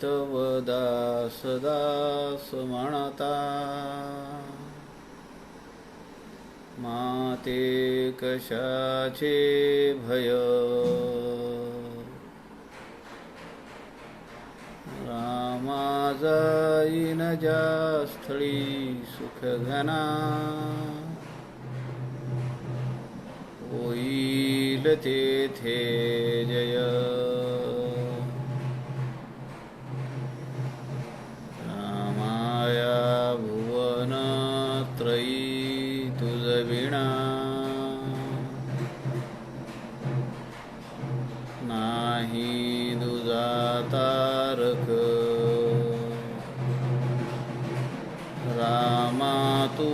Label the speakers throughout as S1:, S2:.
S1: तव दास दास म्हणता, माते कशाचे भय. रामा जाईन ज्या स्थळी सुख घना, होईल तेथे जय. रामाया भुवन त्रयी तुझ विणा, नाही दुजा तारक. रामा तू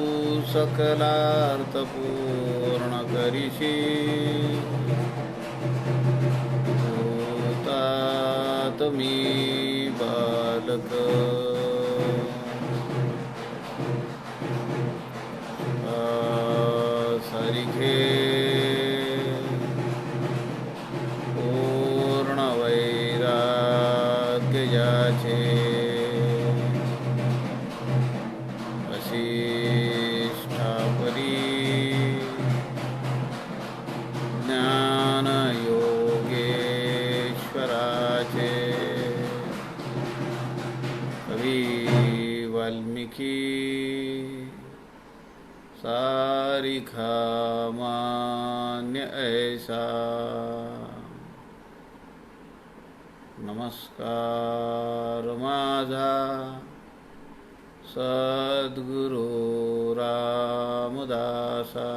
S1: सकलार्थ पूर्ण करीशी, होतात मी बालक. सारिखे पूर्ण वैराग्य ज्याचे, वसिष्ठा परी ज्ञान योगेश्वराचे. कवी वाल्मिकी सारिखा मान्य ऐसा. नमस्कार माझा सद्गुरु रामदासा.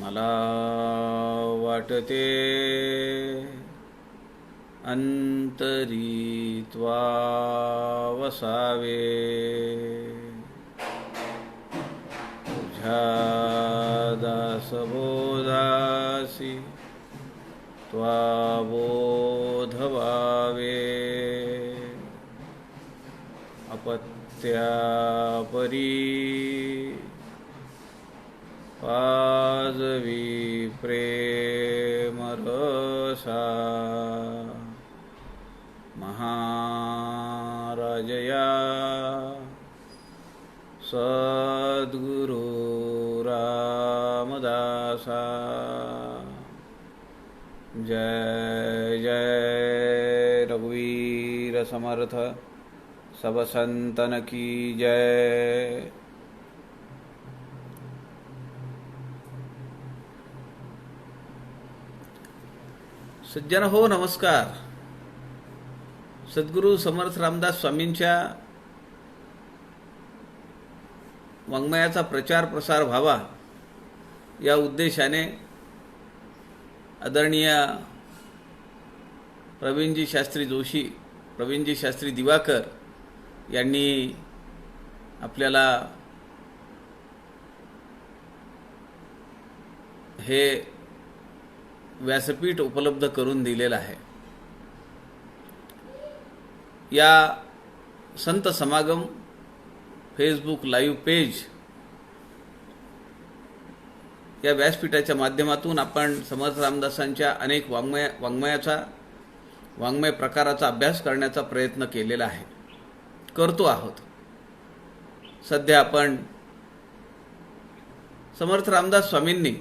S1: मला वाटते अंतरी त्वा वसावे, तुझ्या दासबोधासी त्वा बोध व्हावे. अपत्यापरी पाजवी प्रेम रसा, महाराजया सद्गुरु रामदासा. जय जय रघुवीर समर्थ, सब संतन की जय. सज्जन हो, नमस्कार. सद्गुरू समर्थ रामदास स्वामींच्या वाङ्मयाचा प्रचार प्रसार व्हावा या उद्देशाने आदरणीय प्रवीणजी शास्त्री जोशी, प्रवीणजी शास्त्री दिवाकर यांनी आपल्याला हे व्यासपीठ उपलब्ध करून दिलेलं आहे. या संत समागम फेसबुक लाईव्ह पेज या व्यासपीठाच्या माध्यमातून आपण समर्थ रामदासांच्या अनेक वाङ्मय प्रकाराचा अभ्यास करण्याचा प्रयत्न केलेला आहे, करतो आहोत. सध्या आपण समर्थ रामदास स्वामींनी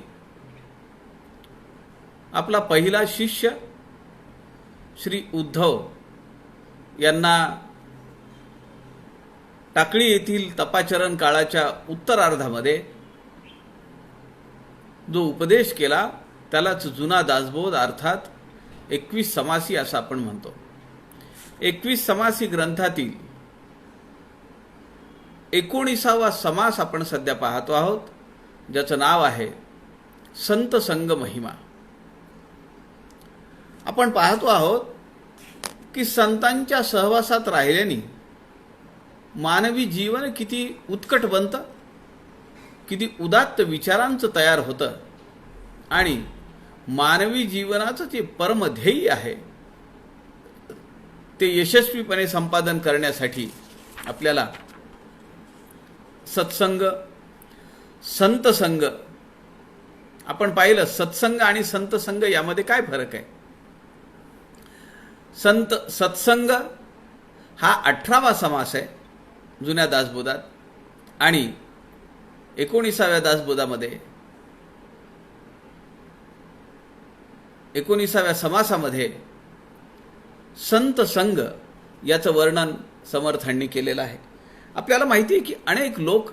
S1: आपला पहिला शिष्य श्री उद्धव यांना टाकळी येथील तपाचरण काळाच्या उत्तरार्धामध्ये जो उपदेश केला त्यालाच जुना दासबोध अर्थात 21 समासी असं आपण म्हणतो. 21 समासी ग्रंथातील 19वा समास आपण सध्या पाहतो आहोत, ज्याचं नाव आहे संत संग महिमा. आपण पाहतो आहोत की संतांच्या सहवासात राहिल्याने मानवी जीवन किती उत्कट बनतं, किती उदात्त विचारांचं तयार होतं आणि मानवी जीवनाचं जे परमध्येय आहे ते यशस्वीपणे संपादन करण्यासाठी आपल्याला सत्संग, संत संग, आपण पाहिलं सत्संग आणि संत संग यामध्ये काय फरक आहे. संत सत्संग हा 18वा समास आहे जुन्या दासबोधात, आणि 19व्या दासबोधामध्ये 19व्या समासामध्ये संत संग याचं वर्णन समर्थांनी केलेलं आहे. आपल्याला माहिती आहे की अनेक लोक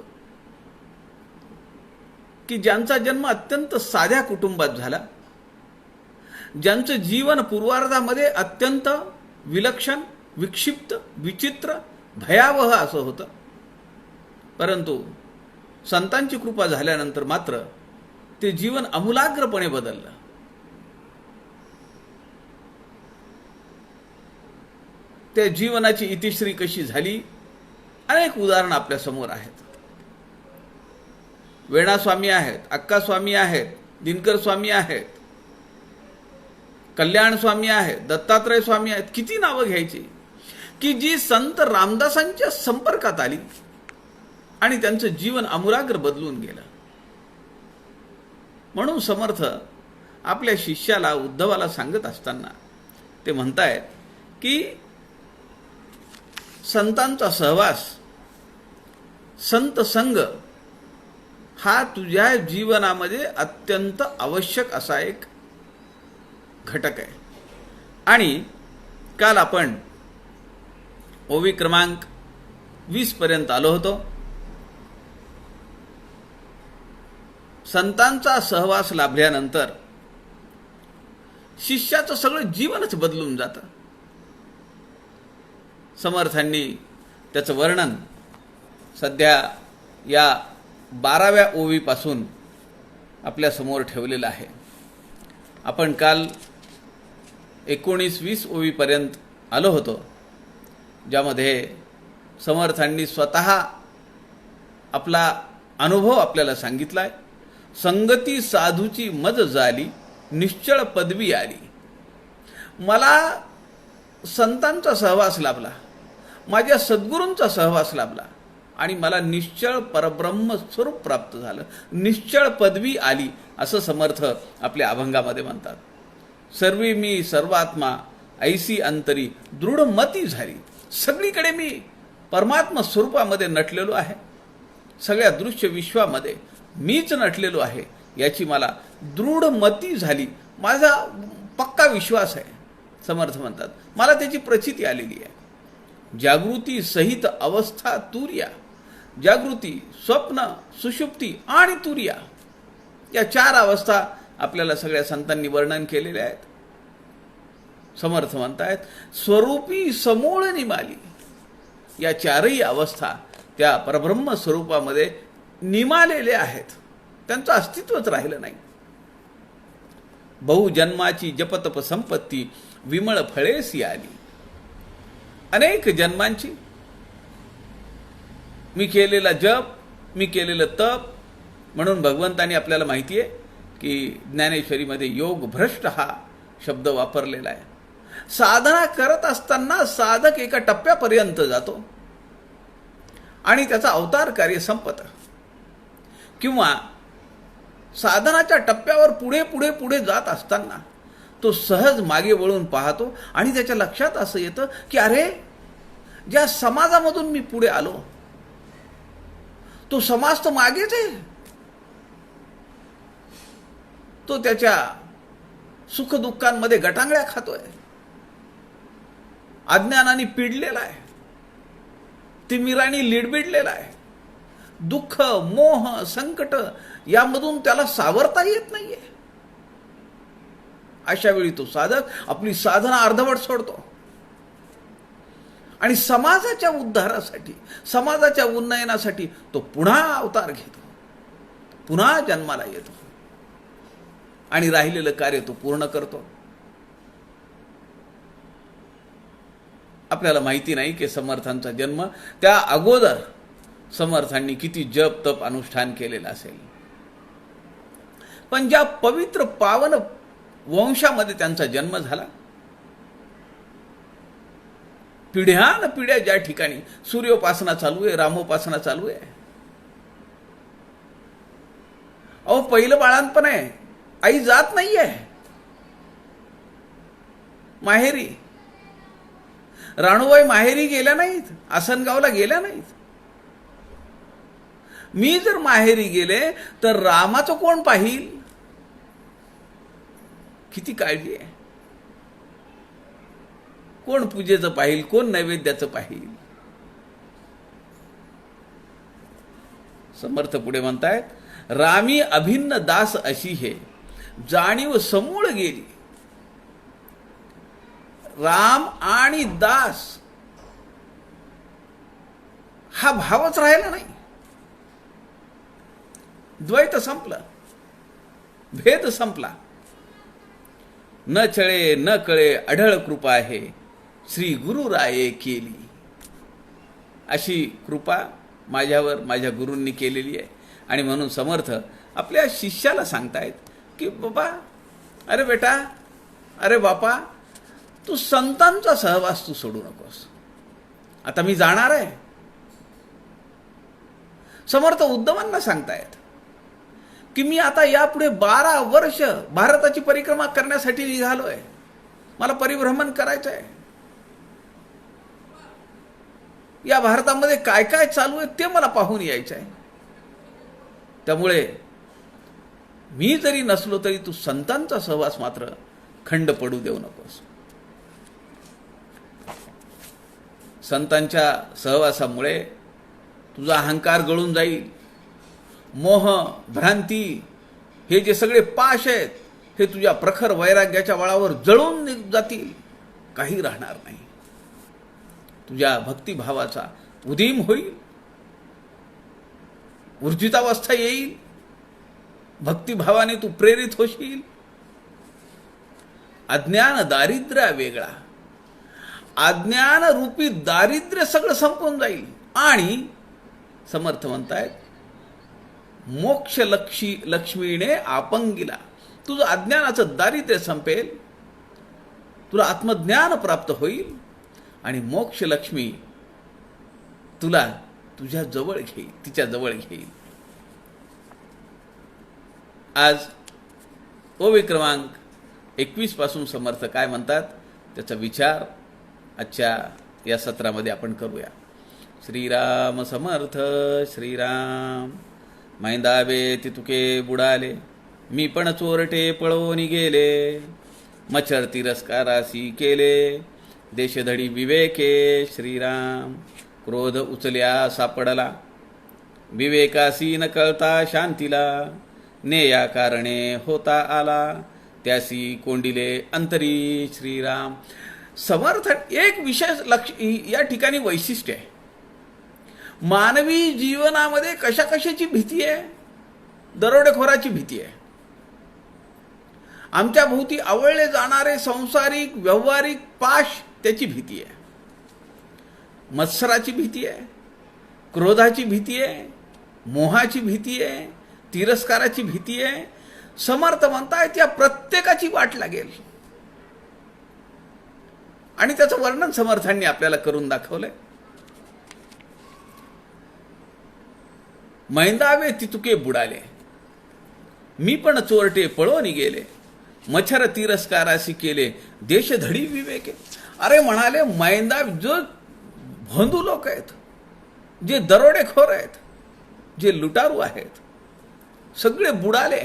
S1: की ज्यांचा जन्म अत्यंत साध्या कुटुंबात झाला, ज्यांचं जीवन पूर्वार्धामध्ये अत्यंत विलक्षण, विक्षिप्त, विचित्र, भयावह असं होतं, परंतु संतांची कृपा झाल्यानंतर मात्र ते जीवन आमूलाग्रपणे बदललं. त्या जीवनाची इतिश्री कशी झाली, अनेक उदाहरणं आपल्या समोर आहेत. वेणा स्वामी आहेत, अक्का स्वामी आहेत, दिनकर स्वामी आहेत, कल्याण स्वामी आहेत, दत्तात्रय स्वामी आहेत, किती नावं घ्यायची की जी संत रामदासांच्या संपर्कात आली आणि त्यांचं जीवन आमूलाग्र बदलून गेलं. म्हणून समर्थ आपल्या शिष्याला, उद्धवाला सांगत असताना ते म्हणतायत की संतांचा सहवास, संत संग हा तुझ्या जीवनामध्ये अत्यंत आवश्यक असा एक घटक आहे. आणि काल आपण ओवी क्रमांक 20 पर्यंत आलो होतो. संतांचा सहवास लाभल्यानंतर शिष्याचं सगळं जीवनच बदलून जातं. समर्थांनी त्याचं वर्णन सध्या या 12व्या ओवीपासून आपल्या समोर ठेवलेलं आहे. आपण काल 19-20 ओवीपर्यंत आलो होतो, ज्यामध्ये समर्थांनी स्वतः आपला अनुभव आपल्याला सांगितलाय. संगती साधूची मज झाली, निश्चळ पदवी आली. मला संतांचा सहवास लाभला, माझ्या सद्गुरूंचा सहवास लाभला आणि मला निश्चळ परब्रह्म स्वरूप प्राप्त झालं, निश्चळ पदवी आली, असं समर्थ आपल्या अभंगामध्ये म्हणतात. सर्वी मी सर्वात्मा ऐसी अंतरी दृढ मती झाली. सगळीकडे मी परमात्मा स्वरूपामध्ये नटलेलो आहे, सगळ्या दृश्य विश्वामध्ये मीच नटलेलो आहे याची मला दृढ मती झाली. माझा पक्का विश्वास आहे. समर्थ म्हणतात मला त्याची प्रचिती आलेली आहे. जागृती सहित अवस्था तुर्या, जागृती, स्वप्न, सुषुप्ती आणि तुर्या, या 4 अवस्था आपल्याला सगळ्या संतांनी वर्णन केलेले आहेत. समर्थ म्हणतायत स्वरूपी समूळ निमाली. या 4ही अवस्था त्या परब्रह्म स्वरूपामध्ये निमालेल्या आहेत, त्यांचं अस्तित्वच राहिलं नाही. बहुजन्माची जपतप संपत्ती विमळ फळेसी आली. अनेक जन्मांची मी केलेला जप, मी केलेलं तप, म्हणून भगवंतांनी आपल्याला माहिती आहे की ज्ञानेश्वरीमध्ये योग भ्रष्ट हा शब्द वापरलेला आहे. साधना करत असताना साधक एका टप्प्यापर्यंत जातो आणि त्याचा अवतार कार्य संपतं, किंवा साधनाच्या टप्प्यावर पुढे पुढे पुढे जात असताना तो सहज मागे वळून पाहतो आणि त्याच्या लक्षात असं येतं की अरे, ज्या समाजामधून मी पुढे आलो तो समाज तर मागेच आहे. तो त्याच्या सुखदुःखांमध्ये गटांगळ्या खातोय, अज्ञानाने पिडलेला आहे, तिमिराने लिडबिडलेला आहे. दुःख, मोह, संकट यामधून त्याला सावरता येत नाहीये. अशा वेळी तो साधक आपली साधना अर्धवट सोडतो आणि समाजाच्या उद्धारासाठी, समाजाच्या उन्नयनासाठी तो पुन्हा अवतार घेतो, पुन्हा जन्माला येतो आणि राहिलेलं कार्य तो पूर्ण करतो. आपल्याला माहिती नाही की समर्थांचा जन्म त्या अगोदर समर्थांनी किती जप तप अनुष्ठान केलेलं असेल, पण ज्या पवित्र पावन वंशामध्ये त्यांचा जन्म झाला, पिढ्यान पिढ्या ज्या ठिकाणी सूर्योपासना चालू आहे, रामोपासना चालू आहे. अहो, पहिलं बाळांपण आहे, आई जात नाहीये माहेरी, राणूबाई माहेरी गेल्या नाहीत, आसनगावला गेल्या नाहीत. मी जर माहेरी गेले तर रामाचं कोण पाहिल? किती काळजी आहे. कोण पूजेचं पाहिल, कोण नैवेद्याचं पाहिल? समर्थ पुढे म्हणतायत, रामी अभिन्न दास अशी हे जाणीव समूळ गेली. राम आणि दास हा भावच राहिला नाही. द्वैत संपलं, भेद संपला. न छळे न कळे अढळ कृपा आहे श्री गुरु राये केली. अशी कृपा माझ्यावर माझ्या गुरूंनी केलेली आहे. आणि म्हणून समर्थ आपल्या शिष्याला सांगतायत की बाबा, अरे बेटा, अरे बापा, तू संतांचा सहवास तू सोडू नकोस. आता मी जाणार आहे. समर्थ उद्धवांना सांगतायत की मी आता यापुढे 12 वर्ष भारताची परिक्रमा करण्यासाठी निघालोय. मला परिभ्रमण करायचं आहे. या भारतामध्ये काय काय चालू आहे ते मला पाहून यायचं आहे. त्यामुळे मी जरी नसलो तरी तू संतांचा सहवास मात्र खंड पडू देऊ नकोस. संतांच्या सहवासामुळे तुझा अहंकार गळून जाईल. मोह, भ्रांती हे जे सगळे पाश आहेत हे तुझ्या प्रखर वैराग्याच्या बळावर जळून जातील. काही राहणार नाही. तुझ्या भक्तिभावाचा उदीम होईल, ऊर्जितावस्था येईल. भक्तिभावाने तू प्रेरित होशील. अज्ञान दारिद्र्य वेगळा, अज्ञान रूपी दारिद्र्य सगळं संपून जाईल. आणि समर्थ म्हणतायत, मोक्ष लक्ष्मीने आपंगिला. तुझं अज्ञानाचं दारिद्र्य संपेल, तुला आत्मज्ञान प्राप्त होईल आणि मोक्ष लक्ष्मी तुला तुझ्या जवळ घेईल, तिच्या जवळ घेईल. आज ओवी क्रमांक 21 पासून समर्थ काय म्हणतात त्याचा विचार आजच्या या सत्रामध्ये आपण करूया. श्रीराम समर्थ. श्रीराम. मैंदावे तितुके बुडाले, मी पण चोरटे पळवून गेले. मच्छर तिरस्कारासी केले, देशधडी विवेके. श्रीराम. क्रोध उचल्या सापडला, विवेकासी न कळता शांतीला. नेया कारणे होता आला, त्यासी कोंडिले अंतरी. श्रीराम. समर्थ एक विशेष या ठिकाणी वैशिष्ट्य आहे. मानवी जीवनामध्ये कशा कशाची भीती आहे? दरोडेखोराची भीती आहे. आमच्या भोवती आवळले जाणारे संसारिक व्यावहारिक पाश त्याची भीती आहे. मत्सराची भीती आहे, क्रोधाची भीती आहे, मोहाची भीती आहे, तिरस्काराची भीती आहे. समर्थ म्हणतायत या प्रत्येकाची वाट लागेल. आणि त्याचं वर्णन समर्थांनी आपल्याला करून दाखवलंय. मैंदावे तितुके बुडाले, मी पण चोरटे पळवून गेले. मच्छर तिरस्कारासी केले, देशधडी विवेके. अरे म्हणाले, मैंदाव जो भोंदू लोक आहेत, जे दरोडेखोर आहेत, जे लुटारू आहेत, सगळे बुडाले.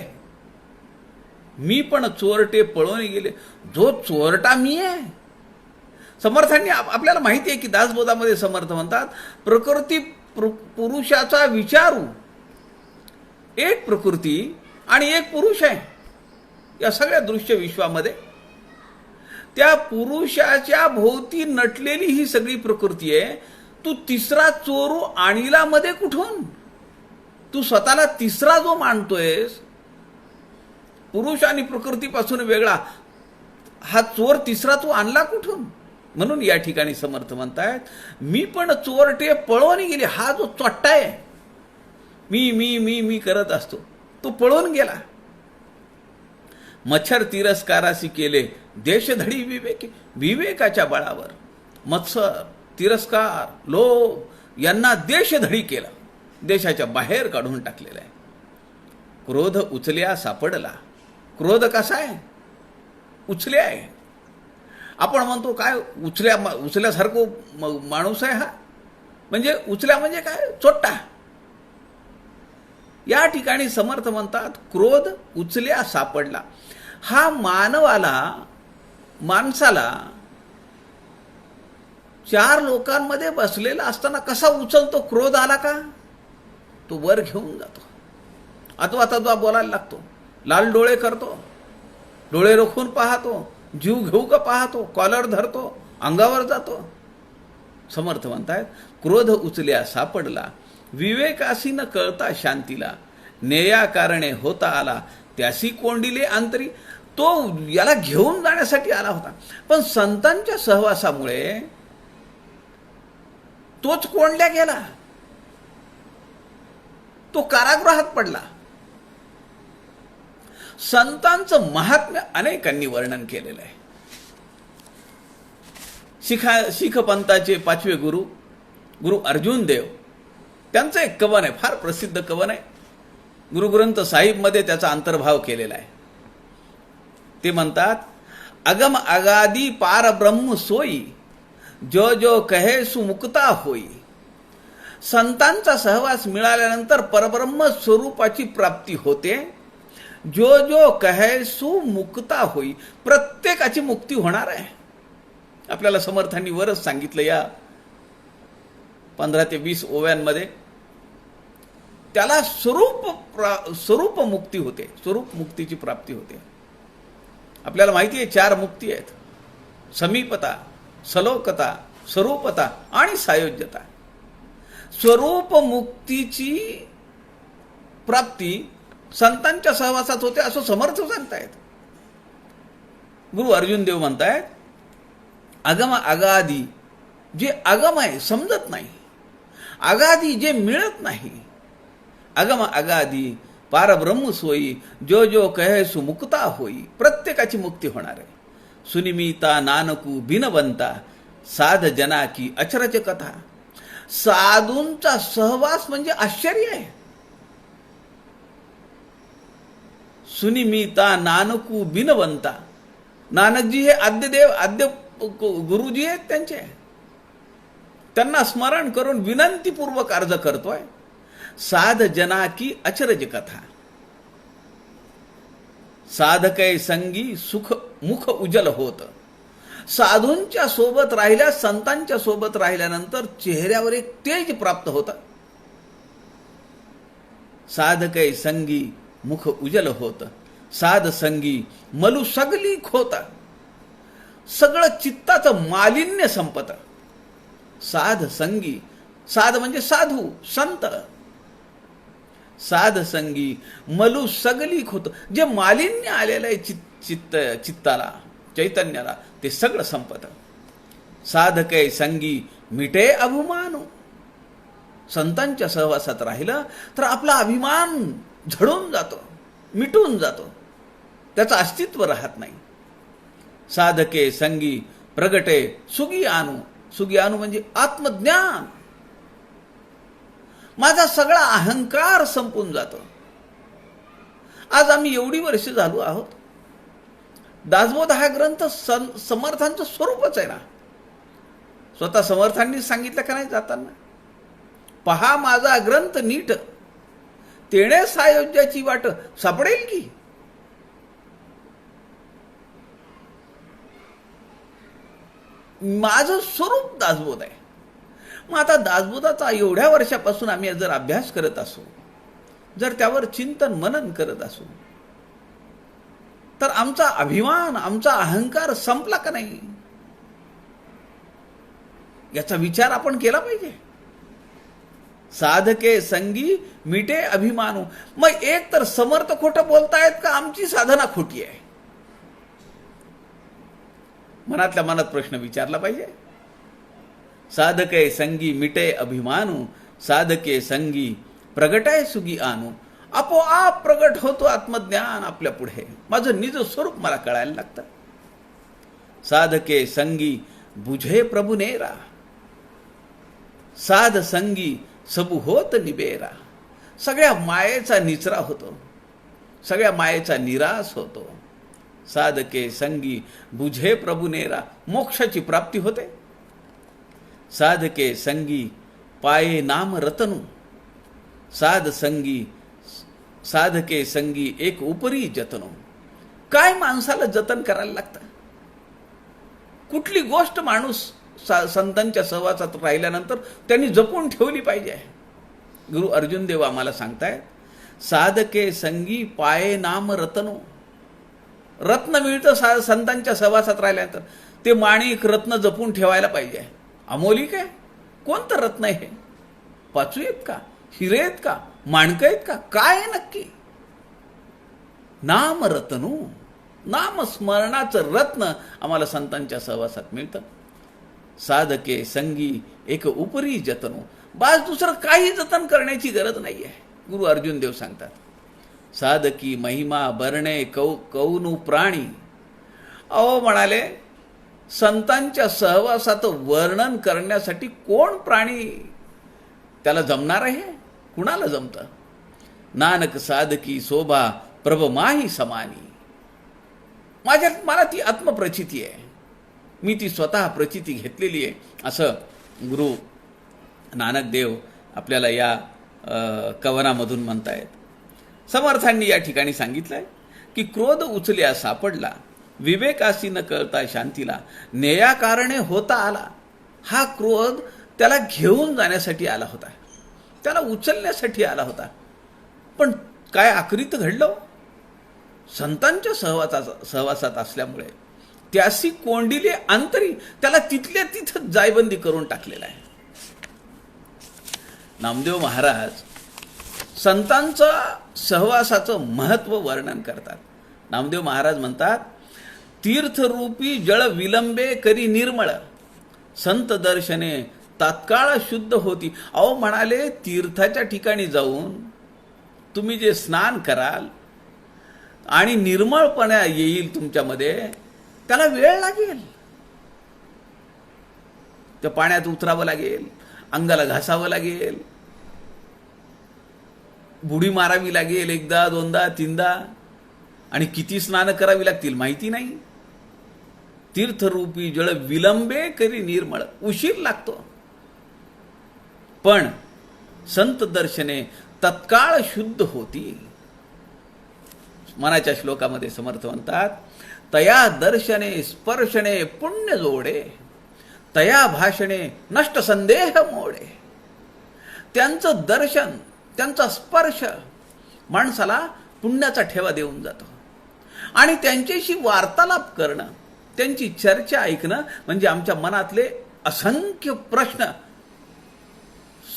S1: मी पण चोरटे पळवून गेले. जो चोरटा मी आहे. समर्थांनी आपल्याला माहिती आहे की दासबोधामध्ये समर्थ म्हणतात, प्रकृती पुरुषाचा विचारू. एक प्रकृती आणि एक पुरुष आहे या सगळ्या दृश्य विश्वामध्ये. त्या पुरुषाच्या भोवती नटलेली ही सगळी प्रकृती आहे. तू तिसरा चोरू आणीला मध्ये कुठून? तू स्वतःला तिसरा जो मानतोयस, पुरुष आणि प्रकृतीपासून वेगळा, हा चोर तिसरा तू आणला कुठून? म्हणून या ठिकाणी समर्थ म्हणतायत, मी पण चोरटे पळवून गेले. हा जो चोट्टा आहे, मी मी मी मी करत असतो, तो पळून गेला. मच्छर तिरस्कारासी केले, देशधडी विवेके. विवेकाच्या बळावर मत्सर, तिरस्कार, लोभ यांना देशधडी केलं, देशाच्या बाहेर काढून टाकलेला आहे. क्रोध उचल्या सापडला. क्रोध कसा आहे? उचले आहे. आपण म्हणतो काय उचल्यासारखं माणूस आहे हा, म्हणजे उचल्या म्हणजे काय, चोट्टा. या ठिकाणी समर्थ म्हणतात क्रोध उचल्या सापडला. हा माणसाला 4 लोकांमध्ये बसलेला असताना कसा उचलतो, क्रोध आला का तो वर घेऊन जातो, आता बोलायला लागतो, लाल डोळे करतो, डोळे रोखून पाहतो, जीव घेऊ का पाहतो, कॉलर धरतो, अंगावर जातो. समर्थ म्हणतायत क्रोध उचल्या सापडला, विवेकासी न कळता शांतीला, नेया कारणे होता आला, त्यासी कोंडिले अंतरी. तो याला घेऊन जाण्यासाठी आला होता, पण संतांच्या सहवासामुळे तोच कोंडल्या गेला, तो कारागृहात पडला. संतांचं महात्म्य अनेकांनी वर्णन केलेलं आहे. शीख पंथाचे 5वे गुरु अर्जुन देव, त्यांचं एक कवन आहे, फार प्रसिद्ध कवन आहे. गुरु ग्रंथ साहिब मध्ये त्याचा अंतर्भाव केलेला आहे. ते म्हणतात, अगम अगादी पार ब्रह्म सोई, जो जो कहे सुमुक्ता होई. संतांचा सहवास मिळाल्यानंतर परब्रह्म स्वरूपाची प्राप्ती होते. जो जो कहे सुमुक्ता होई, प्रत्येकाची मुक्ती होणार आहे. आपल्याला समर्थांनी वरच सांगितलं या 15 ते 20 ओव्यांमध्ये, त्याला स्वरूप मुक्ती होते, स्वरूप मुक्तीची प्राप्ती होते. आपल्याला माहिती आहे 4 मुक्ती आहेत, समीपता, सलोकता, स्वरूपता आणि सायोज्यता. स्वरूप मुक्तीची प्राप्ती संतांच्या सहवासात होते असं समर्थ सांगतायत. गुरु अर्जुन देव म्हणतायत, अगम अगादी, जे अगम आहे समजत नाही, अगादी जे मिळत नाही, अगम अगादी पारब्रह्म सोयी, जो जो कहे सुमुक्ता होई. प्रत्येकाची मुक्ती होणार आहे. सुनिमिता नानकू बिनवंता, साध जना की अचरज कथा. साधूंचा सहवास म्हणजे आश्चर्य आहे. सुनिमिता नानकू बिनवंता, नानकजी हे आद्य गुरुजी आहेत त्यांचे, त्यांना स्मरण करून विनंतीपूर्वक अर्ज करतोय. साध जना की अचरज कथा, साधकै संगी सुख मुख उजल होत. साधूंच्या सोबत राहिल्या, संतांच्या सोबत राहिल्यानंतर चेहऱ्यावर एक तेज प्राप्त होतं. साधकै संगी मुख उजल होत, साध संगी मलू सगली खोत. सगळं चित्ताचं मालिन्य संपत. साध संगी, साध म्हणजे साधू संत, साध संगी मलू सगली खोत. जे मालिन्य आलेलं आहे चित्ताला, चैतन्याला, ते सगळं संपत. साधकै संगी मिटे अभिमानू. संतांच्या सहवासात राहिलं तर आपला अभिमान झडून जातो, मिटून जातो, त्याचं अस्तित्व राहत नाही. साधके संगी प्रगटे सुगी आणू. सुगी आणू म्हणजे आत्मज्ञान. माझा सगळा अहंकार संपून जातो. आज आम्ही एवढी वर्ष झालो आहोत, दासबोध हा ग्रंथ समर्थांचं स्वरूपच आहे ना. स्वतः समर्थांनी सांगितलं का नाही जाताना, पहा माझा ग्रंथ नीट, तेणे सायोज्याची वाट सापडेल की. माझं स्वरूप दासबोध आहे. मग आता दासबोधाचा एवढ्या वर्षापासून आम्ही जर अभ्यास करत असू, जर त्यावर चिंतन मनन करत असू, तर आमचा अभिमान, आमचा अहंकार संपला का नाही, याचा विचार आपण केला पाहिजे. साधके संगी मिटे अभिमानू. मग एक तर समर्थ खोटं बोलतायत का आमची साधना खोटी आहे? मनातल्या मनात प्रश्न विचारला पाहिजे. साधके संगी मिटे अभिमानू, साधके संगी प्रगटाय सुगी आणू. आपोआप प्रगट होतो आत्मज्ञान आपल्या पुढे. माझं निज स्वरूप मला कळायला लागतं. साधके संगी बुझे प्रभु नेरा, साध संगी सबू होत निबेरा. सगळ्या मायेचा निचरा होतो, सगळ्या मायेचा निराश होतो. साधके संगी बुझे प्रभु नेरा, मोक्षाची प्राप्ती होते. साधके संगी पाये नाम रतनू, साधके संगी एक उपरी जतनो. काय माणसाला जतन करायला लागतं? कुठली गोष्ट माणूस संतांच्या सहवासात राहिल्यानंतर त्यांनी जपून ठेवली पाहिजे. गुरु अर्जुन देव आम्हाला सांगतायत, साधके संगी पाये नाम रतनो. रत्न मिळतं संतांच्या सहवासात राहिल्यानंतर, ते माणिक रत्न जपून ठेवायला पाहिजे. अमोलिक आहे. कोणतं रत्न आहे? पाचू आहेत का? हिरे आहेत का? माणकं आहेत का? काय आहे नक्की? नाम रत्नू, नामस्मरणाचं रत्न आम्हाला संतांच्या सहवासात मिळतं. साधके संगी एक उपरी जतनो. बास दुसरं काही जतन करण्याची गरज नाही आहे. गुरु अर्जुन देव सांगतात, साधकी महिमा बरणे कौनु प्राणी. अहो म्हणाले, संतांच्या सहवासात वर्णन करण्यासाठी कोण प्राणी त्याला जमणार आहे? कुणाला जमतं? नानक साधकी शोभा प्रभ माही समानी. मला ती आत्मप्रचिती आहे, मी ती स्वतः प्रचिती घेतलेली आहे, असं गुरु नानक देव आपल्याला या कवनामधून म्हणतायत. समर्थांनी या ठिकाणी सांगितलंय की क्रोध उचल्या सापडला, विवेकासी न कळता शांतीला, नेया कारणे होता आला. हा क्रोध त्याला घेऊन जाण्यासाठी आला होता, त्याला उचलण्यासाठी आला होता. पण काय आकृत घडलं? संतांच्या सहवासात असल्यामुळे त्यासी कोंडिले अंतरी, त्याला तिथल्या तिथं जायबंदी करून टाकलेला आहे. नामदेव महाराज संतांचं सहवासाचं महत्व वर्णन करतात. नामदेव महाराज म्हणतात, तीर्थरूपी जळ विलंबे करी निर्मळ, संत दर्शने तात्काळ शुद्ध होती. अहो म्हणाले, तीर्थाच्या ठिकाणी जाऊन तुम्ही जे स्नान कराल आणि निर्मळपणा येईल तुमच्यामध्ये, त्याला वेळ लागेल. त्या पाण्यात उतरावं लागेल, अंगाला घासावं लागेल, बुडी मारावी लागेल, एकदा दोनदा तीनदा, आणि किती स्नान करावी लागतील माहिती नाही. तीर्थरूपी जळ विलंबे करी निर्मळ, उशीर लागतो. पण संत दर्शने तत्काळ शुद्ध होती. मनाच्या श्लोकामध्ये समर्थ म्हणतात, तया दर्शने स्पर्शने पुण्य जोडे, तया भाषणे नष्ट संदेह मोडे. त्यांचं दर्शन, त्यांचा स्पर्श माणसाला पुण्याचा ठेवा देऊन जातो. आणि त्यांच्याशी वार्तालाप करणं, त्यांची चर्चा ऐकणं म्हणजे आमच्या मनातले असंख्य प्रश्न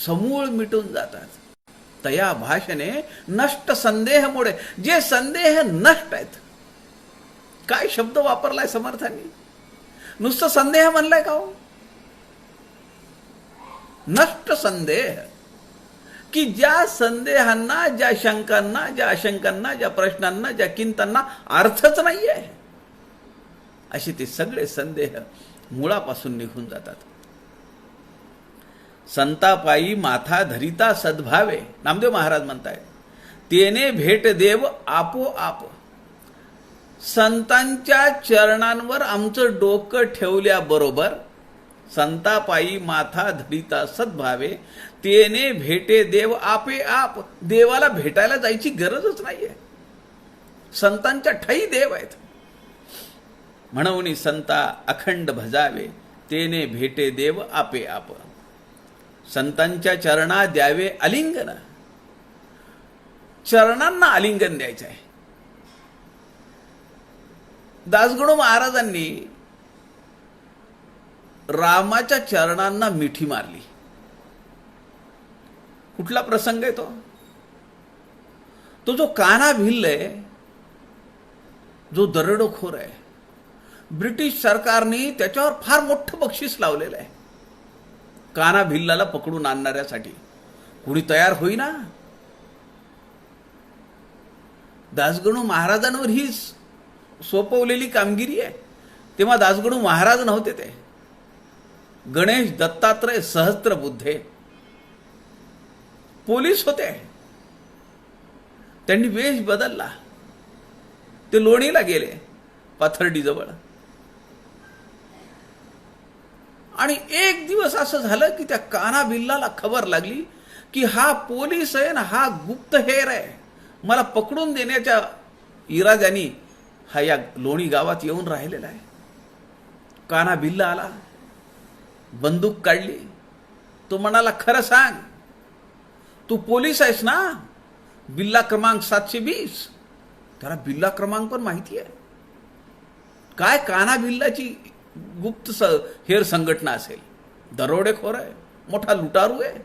S1: समूळ मिटून जातात. तया भाषणे नष्ट संदेह मोडे, जे संदेह नष्ट आहेत. काय शब्द वापरलाय समर्थांनी? नुसतं संदेह म्हणलाय का हो? नष्ट संदेह, की ज्या संदेहांना, ज्या शंकांना, ज्या आशंकांना, ज्या प्रश्नांना, ज्या किंतांना अर्थच नाही आहे, असे ते सगळे संदेह मुळापासून निघून जातात. संतापायी माथा धरिता सद्भावे, नामदेव महाराज म्हणतायत, तेने भेट देव आपोआप. संतांच्या चरणांवर आमचं डोकं ठेवल्याबरोबर, संतापायी माथा धरिता सद्भावे, तेने भेटे देव आपे आप. देवाला भेटायला जायची गरजच नाहीये, संतांच्या ठाई देव आहेत. म्हणून संता अखंड भजावे, तेने भेटे देव आपे आप. संतांच्या चरणा द्यावे आलिंगन, चरणांना आलिंगन द्यायचं आहे. दासगणू महाराजांनी रामाच्या चरणांना मिठी मारली. कुठला प्रसंग आहे तो? तो जो कान्हा भिल्ल आहे, जो दरोडेखोर आहे, ब्रिटिश सरकारने त्याच्यावर फार मोठं बक्षीस लावलेलं आहे. कान्हा भिल्लाला पकडून आणणाऱ्यासाठी कुणी तयार होईना. दासगणू महाराजांवर ही सोपवलेली कामगिरी आहे. तेव्हा दासगणू महाराज नव्हते, ते गणेश दत्तात्रय सहस्त्रबुद्धे पोलीस होते. त्यांनी वेश बदलला, ते लोणीला गेले पाथर्डीजवळ. आणि एक दिवस असं झालं की त्या कान्हा भिल्लाला खबर लागली की हा पोलीस आहे ना, हा गुप्तहेर आहे, मला पकडून देण्याच्या इराद्याने हा या लोणी गावात येऊन राहिलेला आहे. कान्हा भिल्ला आला, बंदूक काढली. तो म्हणाला, खरं सांग, तू पोलीस आहेस ना? बिल्ला क्रमांक 720. त्याला बिल्ला क्रमांक पण माहिती आहे. काय कान्हा भिल्लाची गुप्त हेर संघटना असेल, दरोडेखोर आहे, मोठा लुटारू आहे.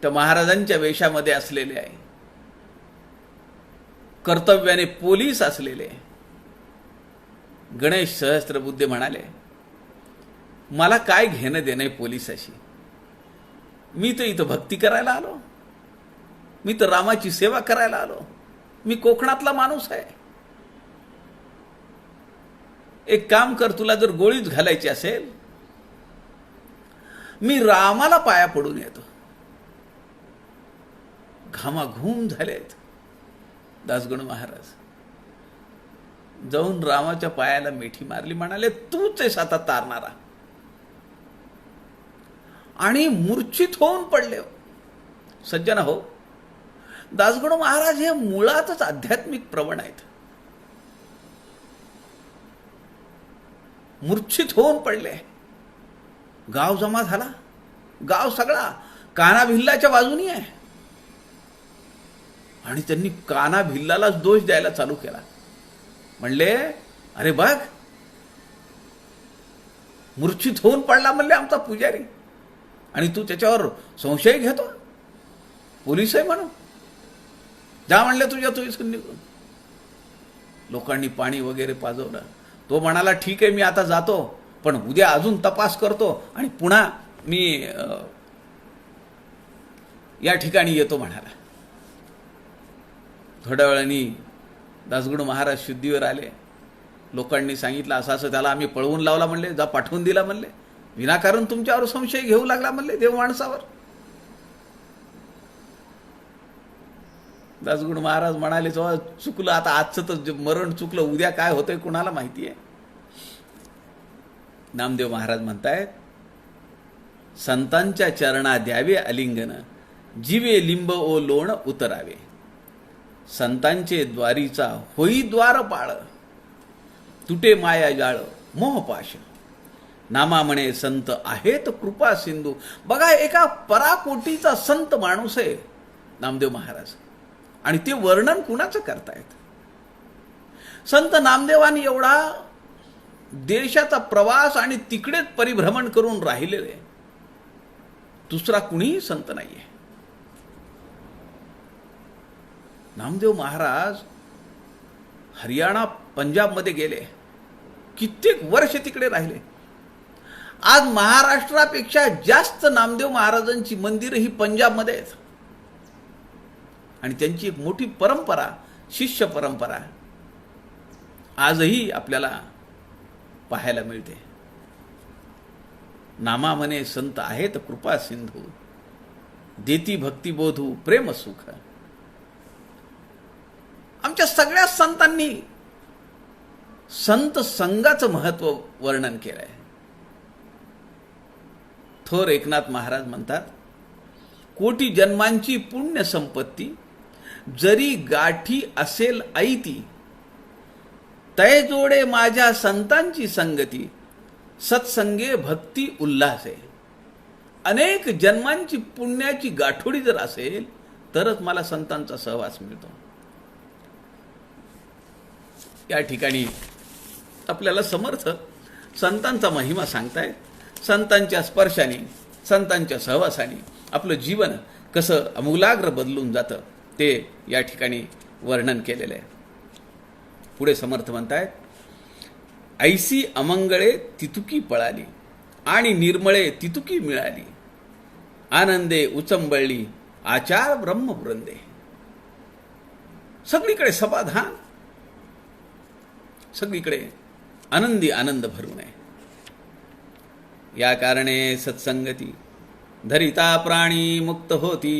S1: त्या महाराजांच्या वेशामध्ये असलेले आहे, कर्तव्याने पोलीस असलेले गणेश सहस्त्रबुद्धे म्हणाले, मला काय घेणं देणं पोलिसाशी? मी तर इथं भक्ती करायला आलो, मी तर रामाची सेवा करायला आलो, मी कोकणातला माणूस आहे. एक काम कर, तुला जर गोळीच घालायची असेल, मी रामाला पाया पडून येतो. घामाघूम झालेत दासगणू महाराज. जाऊन रामाच्या पायाला मिठी मारली, म्हणाले, तूच आहेस आता तारणारा. आणि मूर्छित होऊन पडले. सज्जन हो, दासगणू महाराज हे मुळातच आध्यात्मिक प्रवण आहेत. मूर्छित होऊन पडले. गाव जमा झाला, गाव सगळा कान्हा भिल्लाच्या बाजूनी आहे. आणि त्यांनी कान्हा भिल्लालाच दोष द्यायला चालू केला. म्हणले, अरे बघ, मूर्छित होऊन पडला म्हणले आमचा पुजारी, आणि तू त्याच्यावर संशय घेतो, पोलीस आहे म्हणून. जा म्हणले तुझ्या तू इथून निघून. लोकांनी पाणी वगैरे पाजवलं. तो म्हणाला, ठीक आहे, मी आता जातो, पण उद्या अजून तपास करतो आणि पुन्हा मी या ठिकाणी येतो म्हणाला. थोड्या वेळाने दासगणू महाराज शुद्धीवर आले. लोकांनी सांगितलं, असं असं त्याला आम्ही पळवून लावला म्हणले, जा पाठवून दिला म्हणले, विनाकारण तुमच्यावर संशय घेऊ लागला म्हणले देव माणसावर. दासगणू महाराज म्हणाले, जेव्हा चुकलं, आता आजचं तर मरण चुकलं, उद्या काय होतंय कुणाला माहिती आहे. नामदेव महाराज म्हणतायत, संतांच्या चरणा द्यावे आलिंगन, जीवे लिंब ओ लोण उतरावे. संतांचे द्वारीचा होई द्वारपाळ, तुटे माया जाळ मोहपाश. नामा म्हणे संत आहेत कृपा सिंधू. बघा, एका पराकोटीचा संत माणूस आहे नामदेव महाराज, आणि ते वर्णन कुणाचं करतायत? संत नामदेवांनी एवढा देशाचा प्रवास आणि तिकडेच परिभ्रमण करून राहिलेले दुसरा कुणीही संत नाहीये. नामदेव महाराज हरियाणा, पंजाबमध्ये गेले, कित्येक वर्ष तिकडे राहिले. आज महाराष्ट्रापेक्षा जास्त नामदेव महाराजांची मंदिरं ही पंजाबमध्ये आहेत, आणि त्यांची एक मोठी परंपरा, शिष्य परंपरा आजही आपल्याला पाहायला मिळते. नामा म्हणे संत आहेत कृपा सिंधू, देती भक्ती बोधू प्रेम सुख. आमच्या सगळ्या संतांनी संत संघाचं महत्व वर्णन केलंय. थोर एकनाथ महाराज म्हणतात, कोटी जन्मांची पुण्य संपत्ती, जरी गाठी असेल ऐती, तय जोडे माझ्या संतांची संगती, सत्संगे भक्ती उल्हासे. अनेक जन्मांची पुण्याची गाठोडी जर असेल तरच मला संतांचा सहवास मिळतो. या ठिकाणी आपल्याला समर्थ संतांचा महिमा सांगतायत. संतांच्या स्पर्शाने, संतांच्या सहवासाने आपलं जीवन कसं अमूलाग्र बदलून जातं ते या ठिकाणी वर्णन केलेलं आहे. पुढे समर्थ म्हणतायत, ऐसी अमंगळे तितुकी पळाली, आणि निर्मळे तितुकी मिळाली, आनंदे उचंबळली आचार ब्रह्मवृंदे. सगळीकडे समाधान, सगळीकडे आनंदी आनंद भरून आहे. या कारणे सत्संगती धरिता प्राणी मुक्त होती,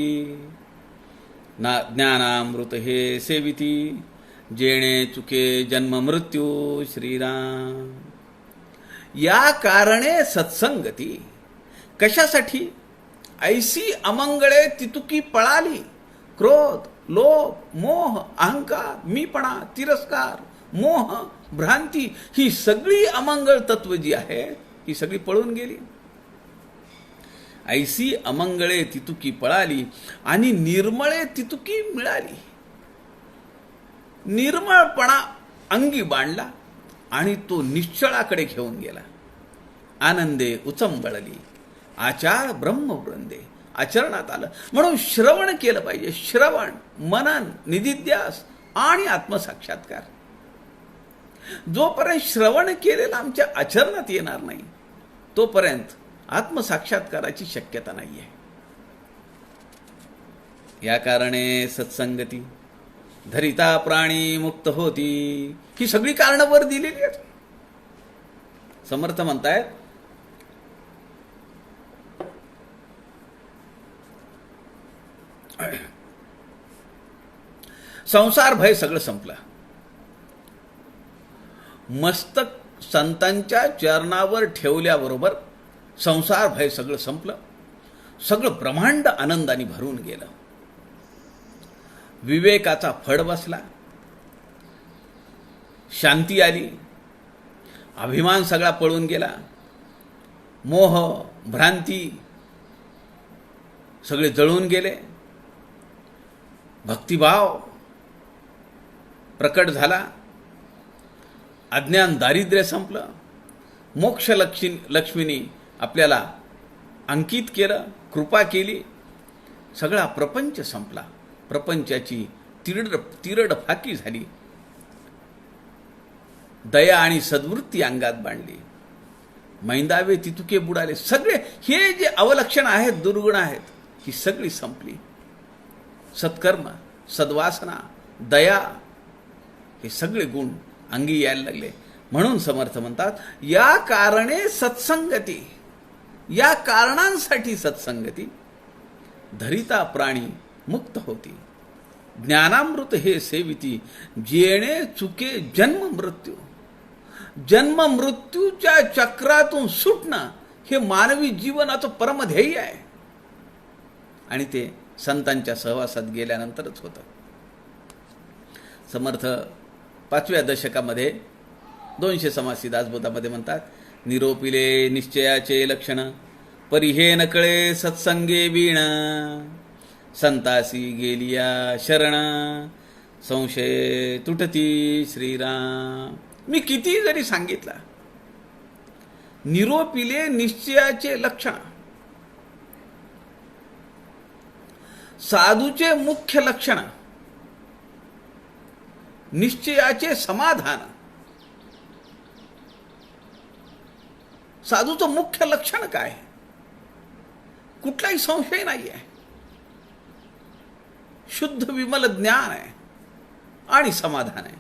S1: ना ज्ञानामृत हे सेविती, जेणे चुके जन्म मृत्यू श्रीराम. या कारणे सत्संगती. कशासाठी? ऐसी अमंगळे तितुकी पळाली. क्रोध, लोभ, मोह, अहंकार, मीपणा, तिरस्कार, मोह, भ्रांती ही सगळी अमंगळ तत्व जी आहे ही सगळी पळून गेली. ऐसी अमंगळे तितुकी पळाली आणि निर्मळे तितुकी मिळाली. निर्मळपणा अंगी बांधला आणि तो निश्चळाकडे घेऊन गेला. आनंदे उचंबळली, आचार ब्रह्मवृंदे. आचरणात आलं. म्हणून श्रवण केलं पाहिजे. श्रवण, मनन, निधिध्यास आणि आत्मसाक्षात्कार. जोपर्यंत श्रवण केलेलं आमच्या आचरणात येणार नाही तोपर्यंत आत्मसाक्षात्काराची शक्यता नाही आहे. या कारणे सत्संगती, धरिता प्राणी मुक्त होती. ही सगळी कारणं वर दिलेली आहेत. समर्थ म्हणतायत संसार भय सगळं संपलं. मस्तक संतांच्या चरणावर ठेवल्याबरोबर संसार भय सगळं संपलं. सगळं ब्रह्मांड आनंदाने भरून गेलं. विवेकाचा फड बसला, शांती आली, अभिमान सगळा पळून गेला, मोह भ्रांती सगळे जळून गेले, भक्तिभाव प्रकट झाला, अज्ञान दारिद्र्य संपलं, मोक्ष लक्ष्मीनी आपल्याला अंकित केलं, कृपा केली, सगळा प्रपंच संपला. प्रपंचाची तिरड फाकी झाली. दया आणि सद्वृत्ती अंगात बांधली. मैंदावे तितुके बुडाले. सगळे हे जे अवलक्षण आहेत, दुर्गुण आहेत, ही सगळी संपली. सत्कर्म, सद्वासना, दया हे सगळे गुण अंगी यायला लागले. म्हणून समर्थ म्हणतात या कारणे सत्संगती. या कारणांसाठी सत्संगती. धरिता प्राणी मुक्त होती, ज्ञानामृत हे सेविती, जेणे चुके जन्म मृत्यू. जन्म मृत्यूच्या चक्रातून सुटणं हे मानवी जीवनाचं परमध्येय आहे. आणि ते संतांच्या सहवासात गेल्यानंतरच होतं. समर्थ 5व्या दशकामध्ये 200 समासी दासबोधामध्ये म्हणतात, निरोपिले निश्चयाचे लक्षण, परिहे न कळे सत्संगे बीण, संतासी गेलिया शरण, संशय तुटती श्रीराम. मी किती जरी सांगितला, निरोपिले निश्चयाचे लक्षण, साधूचे मुख्य लक्षण, निश्चयाचे समाधान. साधूचं मुख्य लक्षण काय? कुठलाही संशय नाही आहे. शुद्ध विमल ज्ञान आहे आणि समाधान आहे.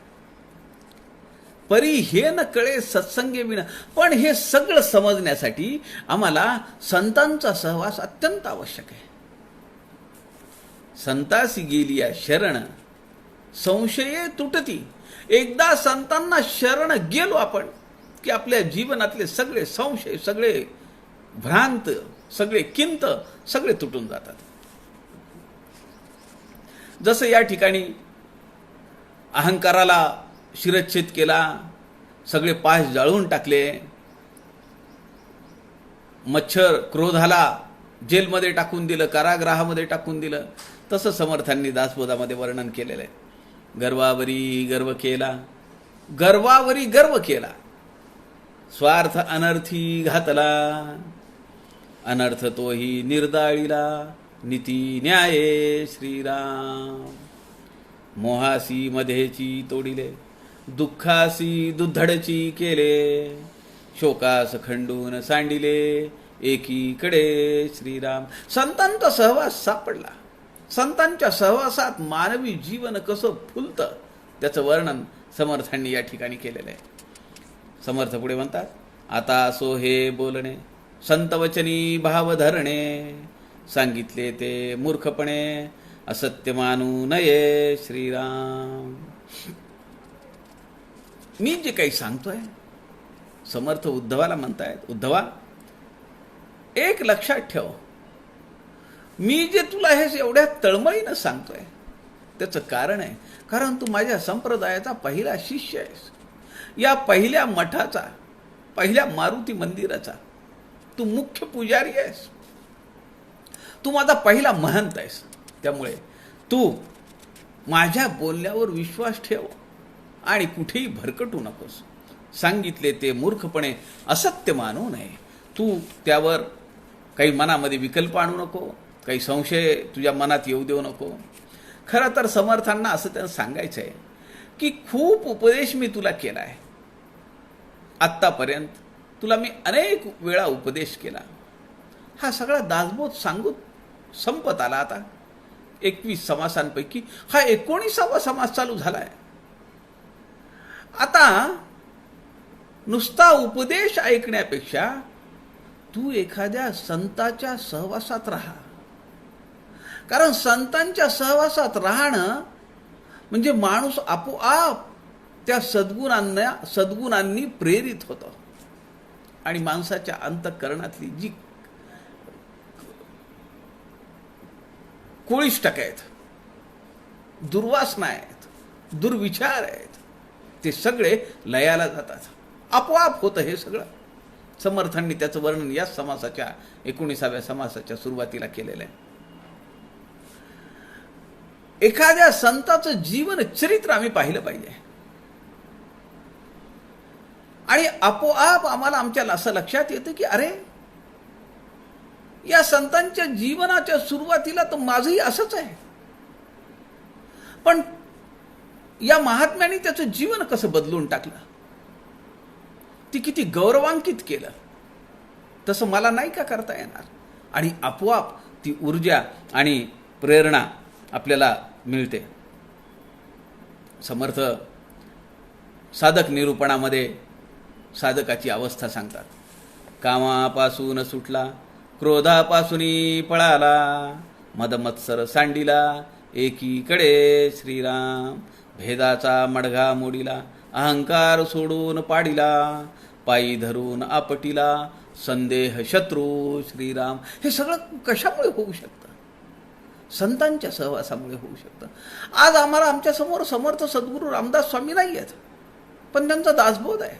S1: परी हे न कळे सत्संगे विना. पण हे सगळं समजण्यासाठी आम्हाला संतांचा सहवास अत्यंत आवश्यक आहे. संतासी गेलिया शरण, संशये तुटती. एकदा संतांना शरण गेलो आपण की आपल्या जीवनातले सगळे संशय, सगळे भ्रांत, सगळे किंत सगळे तुटून जातात. जसं या ठिकाणी अहंकाराला शिरच्छेद केला, सगळे पाय जाळून टाकले, मच्छर क्रोधाला जेलमध्ये टाकून दिलं, कारागृहामध्ये टाकून दिलं, तसं समर्थांनी दासबोधामध्ये वर्णन केलेलं आहे. गर्वावरी गर्व केला, गर्वावरी गर्व केला, स्वार्थ अनर्थी घातला, अनर्थ तोही निर्दाळीला, नीती न्याये श्रीराम. मोहासी मध्येची तोडिले, दुःखासी दुधडची केले, शोकास खंडून सांडिले, एकीकडे श्रीराम. संतांचा सहवास सापडला. संतांच्या सहवासात मानवी जीवन कसं फुलतं त्याचं वर्णन समर्थांनी या ठिकाणी केलेलं आहे. समर्थ पुढे म्हणतात, आता असो हे बोलणे, संतवचनी भाव धरणे, सांगितले ते मूर्खपणे, असत्य मानू नये. श्रीराम. मी जे काही सांगतोय, समर्थ उद्धवाला म्हणतायत, उद्धवा एक लक्षात ठेव, मी जे तुला हे एवढ्या तळमळीनं सांगतोय त्याचं कारण आहे, कारण तू माझ्या संप्रदायाचा पहिला शिष्य आहेस. या पहिल्या मठाचा, पहिल्या मारुती मंदिराचा तू मुख्य पुजारी आहेस. तू माझा पहिला महंत आहेस. त्यामुळे तू माझ्या बोलण्यावर विश्वास ठेव आणि कुठेही भरकटू नकोस. सांगितले ते मूर्खपणे, असत्य मानू नये. तू त्यावर काही मनामध्ये विकल्प आणू नको, काही संशय तुझ्या मनात येऊ देऊ नको. खरं तर समर्थांना असं त्यांना सांगायचं आहे की खूप उपदेश मी तुला केला आहे. आत्तापर्यंत तुला मी अनेक वेळा उपदेश केला. हा सगळा दासबोध सांगून संपत आला. आता 21 समासांपैकी हा 19वा समास चालू झालाय. आता नुसता उपदेश ऐकण्यापेक्षा तू एखाद्या संताच्या सहवासात राहा. कारण संतांच्या सहवासात राहणं म्हणजे माणूस आपोआप त्या सद्गुणांनी प्रेरित होतो. आणि माणसाच्या अंतःकरणातली जी कोळिष्टक आहेत, दुर्वासना आहेत, दुर्विचार आहेत, ते सगळे लयाला जातात. आपोआप होतं हे सगळं. समर्थांनी त्याचं वर्णन या समासाच्या 19व्या समासाच्या सुरुवातीला केलेलं आहे. एखाद्या संताचं जीवन चरित्र आम्ही पाहिलं पाहिजे आणि आपोआप आम्हाला आमच्या असं लक्षात येतं की अरे, या संतांच्या जीवनाच्या सुरुवातीला तर माझंही असंच आहे, पण या महात्म्याने त्याचं जीवन कसं बदलून टाकलं, ती किती गौरवांकित केलं, तसं मला नाही का करता येणार. आणि आपोआप ती ऊर्जा आणि प्रेरणा आपल्याला मिळते. समर्थ साधक निरूपणामध्ये साधकाची अवस्था सांगतात. कामापासून सुटला, क्रोधापासून पळाला, मदमत्सर सांडिला, एकीकडे श्रीराम. भेदाचा मडघा मोडिला, अहंकार सोडून पाडिला, पायी धरून आपटिला, संदेह शत्रू श्रीराम. हे सगळं कशामुळे होऊ शकतं? संतांच्या सहवासामुळे होऊ शकतं. आज आम्हाला आमच्या समोर समर्थ सद्गुरू रामदास स्वामी नाही आहेत, पण त्यांचा दासबोध आहे.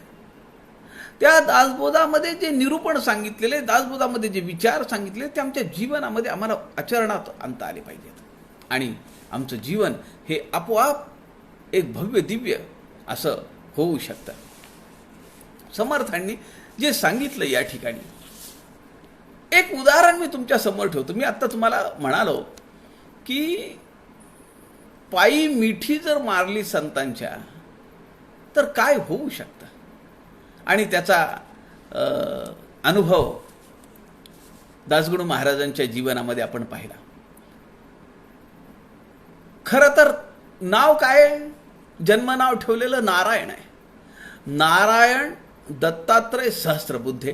S1: त्या दासबोधामध्ये जे निरूपण सांगितलेले, दासबोधामध्ये जे विचार सांगितले, ते आमच्या जीवनामध्ये आम्हाला आचरणात आणता आले पाहिजेत. आणि आमचं जीवन हे आपोआप एक भव्य दिव्य असं होऊ शकतं. समर्थांनी जे सांगितलं या ठिकाणी एक उदाहरण मी तुमच्या समोर ठेवतो. मी आता तुम्हाला म्हणालो की पायी मिठी जर मारली संतांच्या तर काय होऊ शकतं, आणि त्याचा अनुभव दासगणू महाराजांच्या जीवनामध्ये आपण पाहिला. खरं तर नाव काय? जन्मनाव ठेवलेलं नारायण आहे. नारायण दत्तात्रय सहस्त्रबुद्धे,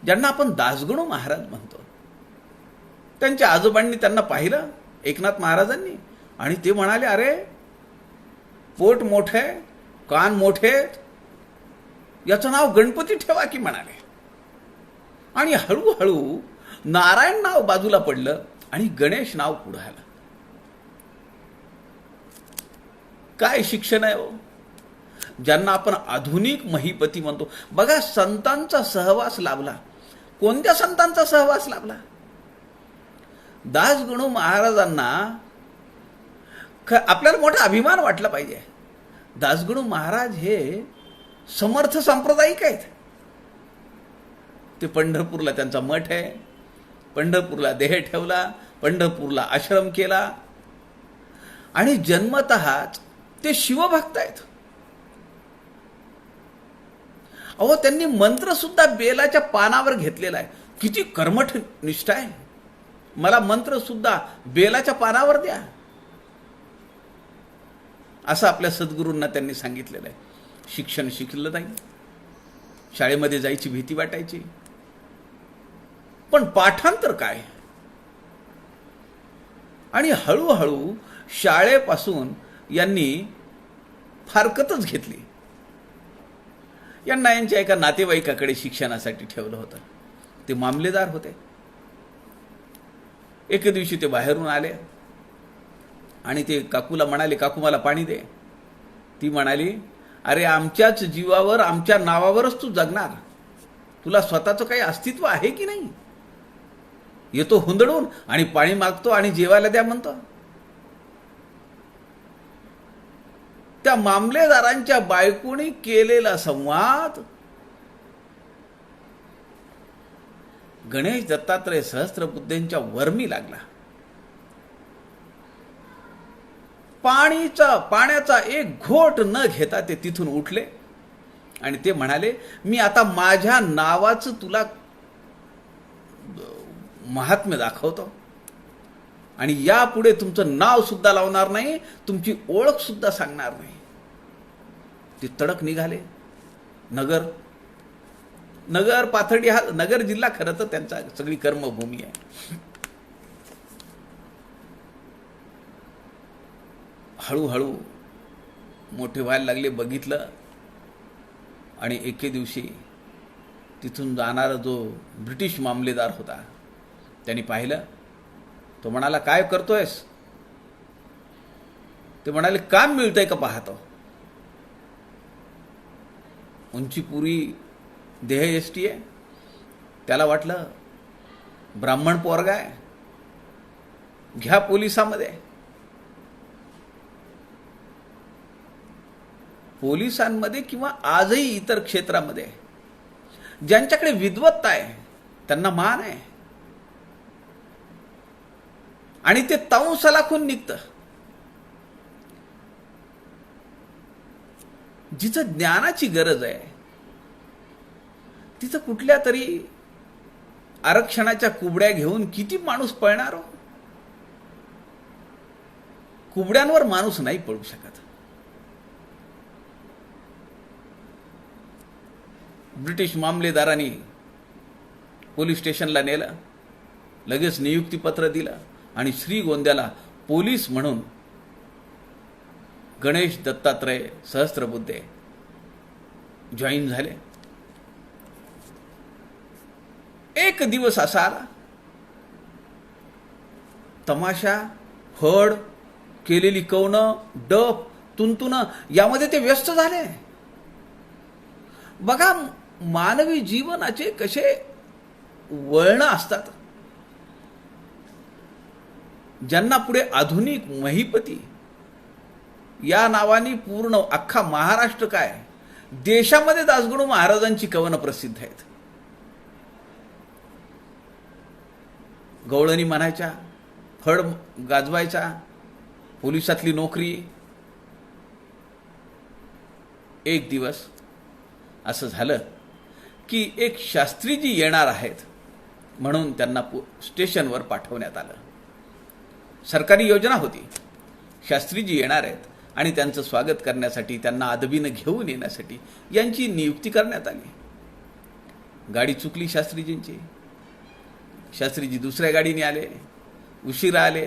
S1: ज्यांना आपण दासगणू महाराज म्हणतो. त्यांच्या आजोबांनी त्यांना पाहिलं, एकनाथ महाराजांनी, आणि ते म्हणाले, अरे पोट मोठे, कान मोठे, याचं नाव गणपती ठेवा की, म्हणाले. आणि हळूहळू नारायण नाव बाजूला पडलं आणि गणेश नाव पुढे आलं. काय शिक्षण आहे हो, ज्यांना आपण आधुनिक महीपती म्हणतो. बघा, संतांचा सहवास लाभला. कोणत्या संतांचा सहवास लाभला? दासगणू महाराजांना आपल्याला मोठा अभिमान वाटला पाहिजे. दासगणू महाराज हे समर्थ सांप्रदायिक आहेत. ते पंढरपूरला त्यांचा मठ आहे, पंढरपूरला देह ठेवला, पंढरपूरला आश्रम केला, आणि जन्मतःच ते शिवभक्त आहेत. अहो, त्यांनी मंत्र सुद्धा बेलाच्या पानावर घेतलेला आहे. किती कर्मठ निष्ठा आहे. मला मंत्र सुद्धा बेलाच्या पानावर द्या, असं आपल्या सद्गुरूंना त्यांनी सांगितलेलं आहे. शिक्षण शिकलं नाही, शाळेमध्ये जायची भीती वाटायची, पण पाठांतर काय? आणि हळूहळू शाळेपासून यांनी फारकतच घेतली. यांना यांच्या एका नातेवाईकाकडे शिक्षणासाठी ठेवलं होतं. ते मामलेदार होते. एक दिवशी ते बाहेरून आले आणि ते काकूला म्हणाले, काकू मला पाणी दे. ती म्हणाली, अरे आमच्याच जीवावर आमच्या नावावरच तू जगणार, तुला स्वतःचं काही अस्तित्व आहे की नाही? येतो हुंदडून आणि पाणी मागतो आणि जेवायला द्या म्हणतो. त्या मामलेदारांच्या बायकोनी केलेला संवाद गणेश दत्तात्रय सहस्त्रबुद्धेंच्या वर्मी लागला. पाण्याचा एक घोट न घेता ते तिथून उठले आणि ते म्हणाले, मी आता माझ्या नावाचं तुला महात्म्य दाखवतो आणि यापुढे तुमचं नाव सुद्धा लावणार नाही, तुमची ओळख सुद्धा सांगणार नाही. ते तडक निघाले. नगर पाथर्डी हा नगर जिल्हा खरं तर त्यांचा सगळी कर्मभूमी आहे. हळूहळू मोठे व्हायला लागले. बघितलं आणि एके दिवशी तिथून जाणारा जो ब्रिटिश मामलेदार होता त्यांनी पाहिलं. तो म्हणाला, काय करतोयस? ते म्हणाले, काम मिळतंय का पाहतो. उंचीपुरी देहयष्टी आहे. त्याला वाटलं ब्राह्मण पोरगा आहे, घ्या पोलिसामध्ये. पोलिसांमध्ये किंवा आजही इतर क्षेत्रामध्ये ज्यांच्याकडे विद्वत्ता आहे त्यांना मान आहे आणि ते तंसलाखून निघतं. जिथं ज्ञानाची गरज आहे तिथं कुठल्या तरी आरक्षणाच्या कुबड्या घेऊन किती माणूस पळणार हो? कुबड्यांवर माणूस नाही पळू शकत. ब्रिटिश मामलेदारांनी पोलीस स्टेशनला नेलं, लगेच नियुक्तीपत्र दिलं आणि श्रीगोंद्याला पोलीस म्हणून गणेश दत्तात्रय सहस्त्रबुद्धे जॉईन झाले. एक दिवस असा आला, तमाशा, फड, केलेली कौनं, डफ, तुंतुनं यामध्ये ते व्यस्त झाले. बघा मानवी जीवनाचे कसे वळणं असतात. ज्यांना पुढे आधुनिक महिपती या नावाने पूर्ण अख्खा महाराष्ट्र काय देशामध्ये दासगणू महाराजांची कवनं प्रसिद्ध आहेत. गवळणी म्हणायच्या, फड गाजवायचा, पोलिसातली नोकरी. एक दिवस असं झालं की एक शास्त्रीजी येणार आहेत म्हणून त्यांना स्टेशनवर पाठवण्यात आलं. सरकारी योजना होती. शास्त्रीजी येणार आहेत आणि त्यांचं स्वागत करण्यासाठी, त्यांना अदबीनं घेऊन येण्यासाठी यांची नियुक्ती करण्यात आली. गाडी चुकली शास्त्रीजींची. शास्त्रीजी दुसऱ्या गाडीने आले, उशिरा आले.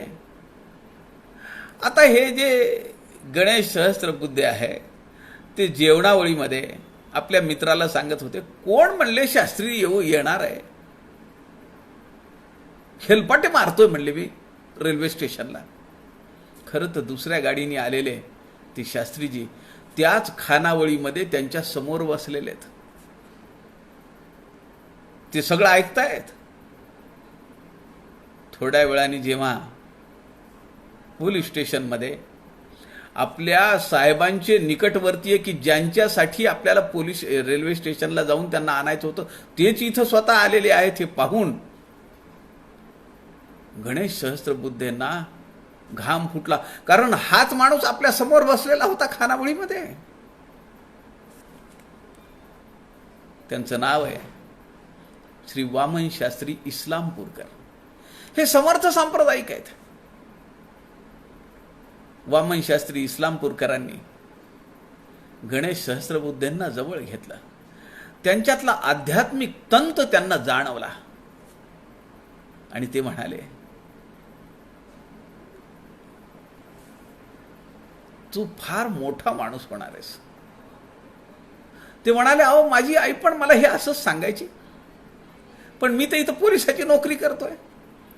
S1: आता हे जे गणेश सहस्त्रबुद्धे आहे ते जेवणावळीमध्ये आपल्या मित्राला सांगत होते, कोण म्हणले शास्त्री येणार आहे? हेलपाटे मारतोय म्हणले मी रेल्वे स्टेशनला. खरं तर दुसऱ्या गाडीने आलेले ते शास्त्रीजी त्याच खानावळीमध्ये त्यांच्या समोर बसलेले आहेत. ते सगळं ऐकतायत. थोड्या वेळाने जेव्हा पोलीस स्टेशनमध्ये आपल्या साहेबांचे निकटवर्तीय की ज्यांच्यासाठी आपल्याला पोलीस रेल्वे स्टेशनला जाऊन त्यांना आणायचं होतं तेच इथं स्वतः आलेले आहेत हे पाहून गणेश सहस्त्रबुद्धेंना घाम फुटला. कारण हाच माणूस आपल्या समोर बसलेला होता खानावळीमध्ये. त्यांचं नाव आहे श्री वामन शास्त्री इस्लामपूरकर. हे समर्थ सांप्रदायिक आहेत. वामन शास्त्री इस्लामपूरकरांनी गणेश सहस्त्रबुद्धेंना जवळ घेतलं. त्यांच्यातला आध्यात्मिक तंत त्यांना जाणवला. आणि ते म्हणाले, तू फार मोठा माणूस होणार आहेस. ते म्हणाले, अहो माझी आई पण मला हे असंच सांगायची, पण मी तर इथं पोलिसाची नोकरी करतोय,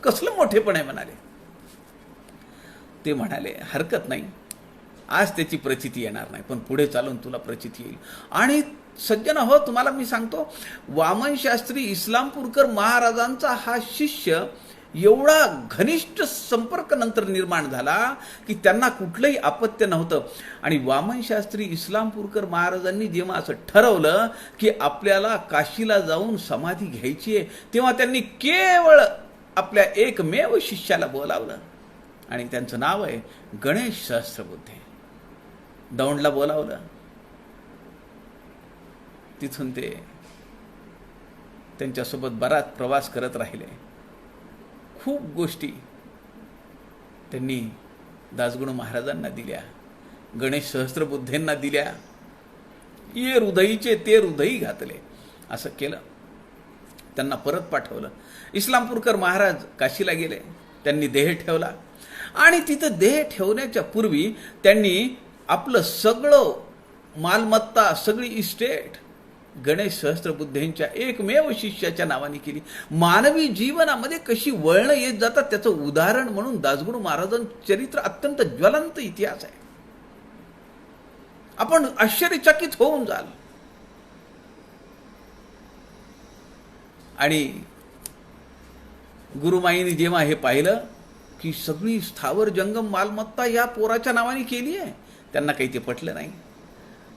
S1: कसलं मोठेपण आहे म्हणाले. ते म्हणाले, हरकत नाही, आज त्याची प्रचिती येणार नाही, पण पुढे चालून तुला प्रचिती येईल. आणि सज्जन हो, तुम्हाला मी सांगतो, वामन शास्त्री इस्लामपूरकर महाराजांचा हा शिष्य एवढा घनिष्ठ संपर्क नंतर निर्माण झाला की त्यांना कुठलंही अपत्य नव्हतं. आणि वामन शास्त्री इस्लामपूरकर महाराजांनी जेव्हा असं ठरवलं की आपल्याला काशीला जाऊन समाधी घ्यायची आहे, तेव्हा त्यांनी केवळ आपल्या एकमेव शिष्याला बोलावलं आणि त्यांचं नाव आहे गणेश सहस्त्रबुद्धे. दौंडला बोलावलं. तिथून ते त्यांच्यासोबत बराच प्रवास करत राहिले. खूप गोष्टी त्यांनी दासगणू महाराजांना दिल्या, गणेश सहस्त्रबुद्धेंना दिल्या. ये हृदयीचे ते हृदयी घातले, असं केलं. त्यांना परत पाठवलं. इस्लामपूरकर महाराज काशीला गेले. त्यांनी देह ठेवला आणि तिथं देह ठेवण्याच्या पूर्वी त्यांनी आपलं सगळं मालमत्ता, सगळी इस्टेट गणेश सहस्त्रबुद्धेंच्या एकमेव शिष्याच्या नावाने केली. मानवी जीवनामध्ये कशी वळणं येत जातात त्याचं उदाहरण म्हणून दासगणू महाराजांचं चरित्र अत्यंत ज्वलंत इतिहास आहे. आपण आश्चर्यचकित होऊन जाल. आणि गुरुमाईने जेव्हा हे पाहिलं की सगळी स्थावर जंगम मालमत्ता या पोराच्या नावाने केली आहे, त्यांना काही ते पटलं नाही.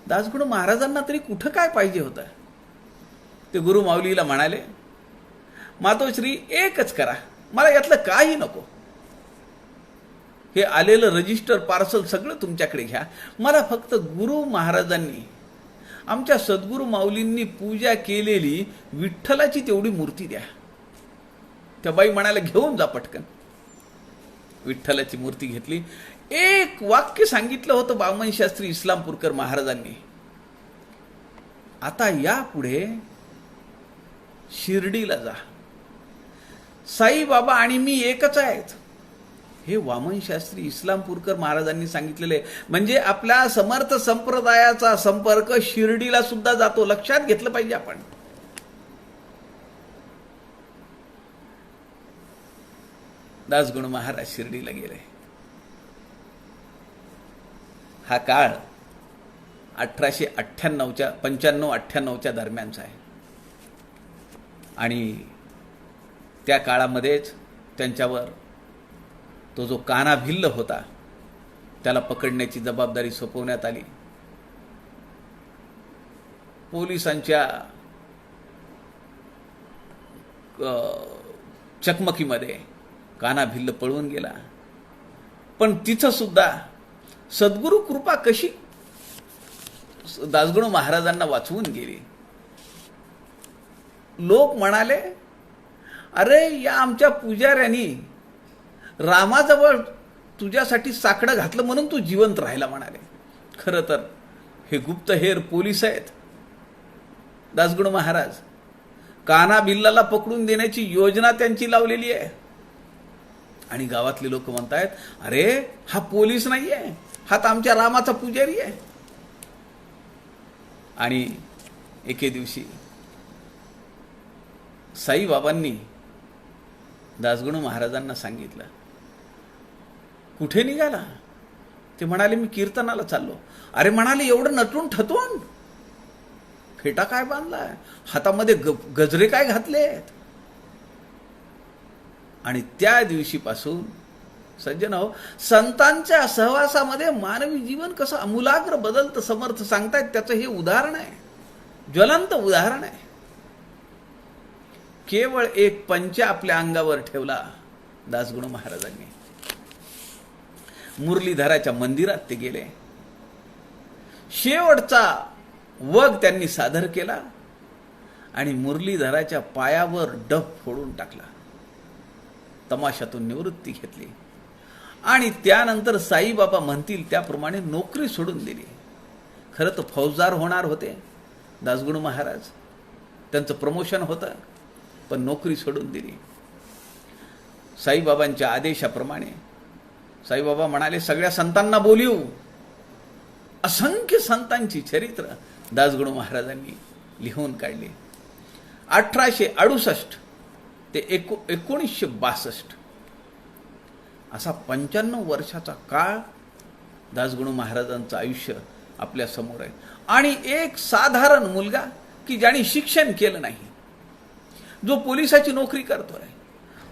S1: दासगणू महाराजांना तरी कुठं काय पाहिजे होतं. ते गुरु माऊलीला म्हणाले, मातोश्री एकच करा, मला यातलं काही नको. हे आलेलं रजिस्टर पार्सल सगळं तुमच्याकडे घ्या, मला फक्त गुरु महाराजांनी, आमच्या सद्गुरू माऊलींनी पूजा केलेली विठ्ठलाची तेवढी मूर्ती द्या. त्या बाई म्हणाल्या, घेऊन जा पटकन. विठ्ठलाची मूर्ती घेतली. एक वाक्य सांगितलं होतं वामन शास्त्री इस्लामपूरकर महाराजांनी, आता यापुढे शिर्डीला जा, साईबाबा आणि मी एकच आहेत. हे वामन शास्त्री इस्लामपूरकर महाराजांनी सांगितलेले. म्हणजे आपल्या समर्थ संप्रदायाचा संपर्क शिर्डीला सुद्धा जातो. लक्षात घेतलं पाहिजे आपण. दासगणू महाराज शिर्डीला गेले. हा काळ 1895-98 दरम्यानचा आहे. आणि त्या काळामध्येच त्यांच्यावर तो जो कान्हा भिल्ल होता त्याला पकडण्याची जबाबदारी सोपवण्यात आली. पोलिसांच्या चकमकीमध्ये कान्हा भिल्ल पळून गेला. पण तिथं सुद्धा सद्गुरू कृपा कशी दासगणू महाराजांना वाचवून गेली. लोक म्हणाले, अरे या आमच्या पुजाऱ्यांनी रामाजवळ तुझ्यासाठी साकडं घातलं म्हणून तू जिवंत राहिला म्हणाले. खरं तर हे गुप्तहेर पोलीस आहेत. दासगणू महाराज कान्हा भिल्लाला पकडून देण्याची योजना त्यांची लावलेली आहे. आणि गावातले लोक म्हणतायत, अरे हा पोलीस नाहीये, हा तर आमच्या रामाचा पुजारी आहे. आणि एके दिवशी साईबाबांनी दासगणू महाराजांना सांगितलं, कुठे निघाला? ते म्हणाले, मी कीर्तनाला चाललो. अरे म्हणाले, एवढं नटून ठतून फेटा काय बांधलाय, हातामध्ये गजरे काय घातलेत? आणि त्या दिवशीपासून सज्जन हो, संतांच्या सहवासामध्ये मानवी जीवन कसं आमूलाग्र बदलतं समर्थ सांगतायत. त्याचं हे उदाहरण आहे, ज्वलंत उदाहरण आहे. केवळ एक पंचा आपल्या अंगावर ठेवला दासगणू महाराजांनी. मुरलीधराच्या मंदिरात ते गेले. शेवटचा वग त्यांनी सादर केला आणि मुरलीधराच्या पायावर डफ फोडून टाकला. तमाशातून निवृत्ती घेतली आणि त्यानंतर साईबाबा म्हणतील त्याप्रमाणे नोकरी सोडून दिली. खरं तर फौजदार होणार होते दासगणू महाराज, त्यांचं प्रमोशन होतं, पण नोकरी सोडून दिली. साईबाबांच्या आदेशाप्रमाणे साईबाबा म्हणाले, सगळ्या संतांना बोलिवू. असंख्य संतांची चरित्र दासगणू महाराजांनी लिहून काढली. 1868 ते 1962 असा 95 वर्षाचा काळ दासगणू महाराजांचं आयुष्य आपल्या समोर आहे. आणि एक साधारण मुलगा की ज्याने शिक्षण केलं नाही, जो पोलिसाची नोकरी करतोय,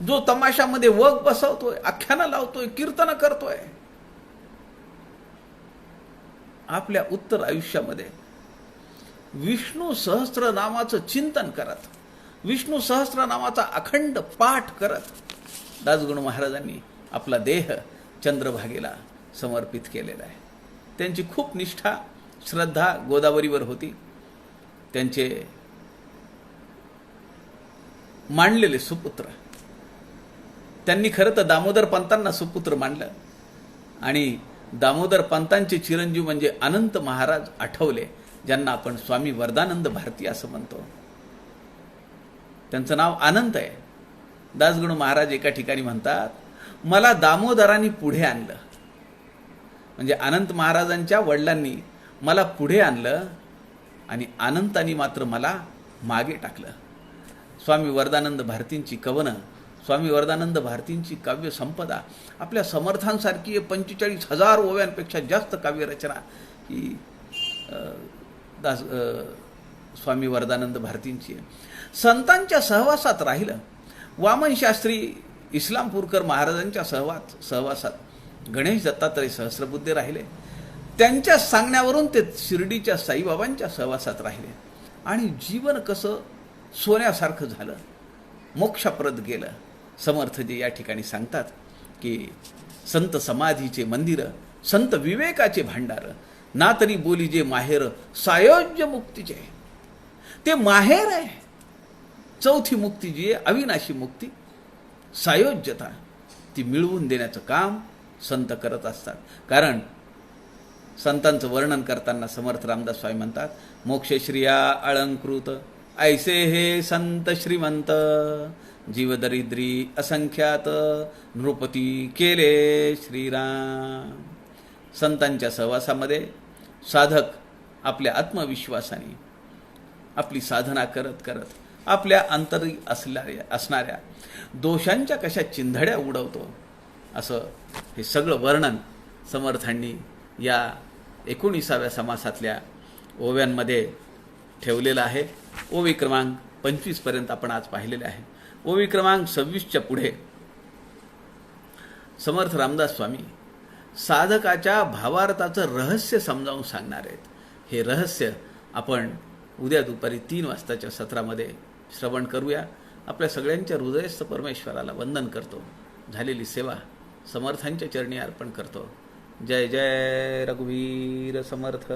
S1: जो तमाशामध्ये वग बसवतोय, आख्यानं लावतोय, कीर्तन करतोय, आपल्या उत्तर आयुष्यामध्ये विष्णू सहस्त्रनामाचं चिंतन करत, विष्णू सहस्त्रनामाचा अखंड पाठ करत दासगणू महाराजांनी आपला देह चंद्रभागेला समर्पित केलेला आहे. त्यांची खूप निष्ठा, श्रद्धा गोदावरीवर होती. त्यांचे मांडलेले सुपुत्र, त्यांनी खरं तर दामोदर पंतांना सुपुत्र मानलं आणि दामोदर पंतांचे चिरंजीव म्हणजे अनंत महाराज आठवले, ज्यांना आपण स्वामी वरदानंद भारती असं म्हणतो. त्यांचं नाव अनंत आहे. दासगणू महाराज एका ठिकाणी म्हणतात, मला दामोदरांनी पुढे आणलं. म्हणजे अनंत महाराजांच्या वडिलांनी मला पुढे आणलं आणि अनंतांनी मात्र मला मागे टाकलं. स्वामी वरदानंद भारतींची कवनं, स्वामी वरदानंद भारतींची काव्य संपदा, आपल्या समर्थांसारखी 45,000 ओव्यांपेक्षा जास्त काव्यरचना ही स्वामी वरदानंद भारतींची आहे. संतांच्या सहवासात राहिलं. वामन शास्त्री इस्लामपूरकर महाराजांच्या सहवासात गणेश दत्तात्रय सहस्रबुद्धे राहिले. त्यांच्या सांगण्यावरून ते शिर्डीच्या साईबाबांच्या सहवासात राहिले आणि जीवन कसं सोन्यासारखं झालं, मोक्षप्रद गेलं. समर्थजी या ठिकाणी सांगतात की संत समाधीचे मंदिर, संत विवेकाचे भांडार, ना तरी बोली जे माहेर सायोज्य मुक्तीचे. ते माहेर आहे. चौथी मुक्ती जी आहे, अविनाशी मुक्ती, सायोज्यता, ती मिळवून देण्याचं काम संत करत असतात. कारण संतांचं वर्णन करताना समर्थ रामदास स्वामी म्हणतात, मोक्षश्रिया अलंकृत ऐसे हे संत श्रीमंत, जीवदरिद्री असंख्यात नृपती केले श्रीराम. संतांच्या सहवासामध्ये साधक आपल्या आत्मविश्वासाने आपली साधना करत करत आपल्या अंतरी असणाऱ्या दोषांच्या कशा चिंधड्या उडवतो, असं हे सगळं वर्णन समर्थांनी या 19व्या समासातल्या ओव्यांमध्ये ठेवलेलं आहे. ओवी क्रमांक 25 पर्यंत आपण आज पाहिलेले आहे. ओवी क्रमांक 26च्या पुढे समर्थ रामदास स्वामी साधकाच्या भावार्थाचं रहस्य समजावून सांगणार आहेत. हे रहस्य आपण उद्या दुपारी 3 वाजताच्या सत्रामध्ये श्रवण करूया. आपल्या सगळ्यांच्या हृदयस्थ परमेश्वराला वंदन करतो. झालेली सेवा समर्थांच्या चरणी अर्पण करतो. जय जय रघुवीर समर्थ.